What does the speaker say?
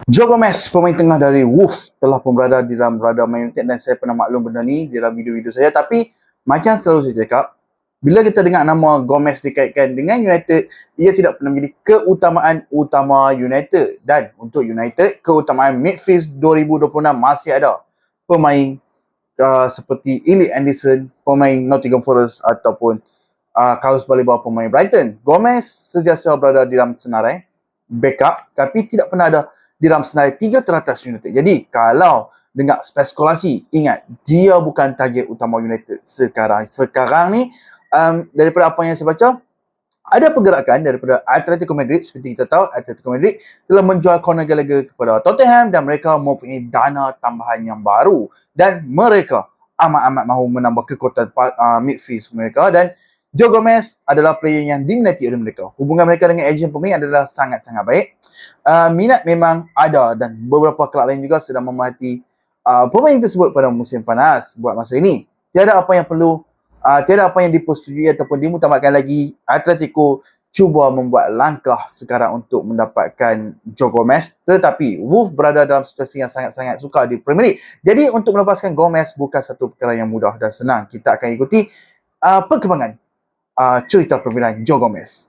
Joe Gomez, pemain tengah dari Wolves, telah pun berada di dalam radar Man United dan saya pernah maklum benda ni di dalam video-video saya. Tapi macam selalu saya cakap, bila kita dengar nama Gomez dikaitkan dengan United, ia tidak pernah menjadi keutamaan utama United. Dan untuk United, keutamaan midfield 2026 masih ada pemain seperti Elliot Anderson, pemain Nottingham Forest ataupun Carlos Baleba, pemain Brighton. Gomez sentiasa berada di dalam senarai backup, tapi tidak pernah ada di dalam senarai 3 teratas United. Jadi kalau dengar spekulasi, ingat dia bukan target utama United sekarang. Sekarang ni daripada apa yang saya baca, ada pergerakan daripada Atletico Madrid. Seperti kita tahu, Atletico Madrid telah menjual Conor Gallagher kepada Tottenham dan mereka mempunyai dana tambahan yang baru dan mereka amat-amat mahu menambah kekuatan midfield mereka. Dan Joe Gomez adalah player yang diminati oleh mereka. Hubungan mereka dengan ejen pemain adalah sangat-sangat baik. Minat memang ada dan beberapa kelab lain juga sedang memerhati pemain tersebut pada musim panas buat masa ini. Tiada apa yang dipersetujui ataupun dimutamatkan lagi. Atletico cuba membuat langkah sekarang untuk mendapatkan Joe Gomez, tetapi Wolves berada dalam situasi yang sangat-sangat sukar di Premier League. Jadi untuk melepaskan Gomez bukan satu perkara yang mudah dan senang. Kita akan ikuti perkembangan cerita permainan Joe Gomez.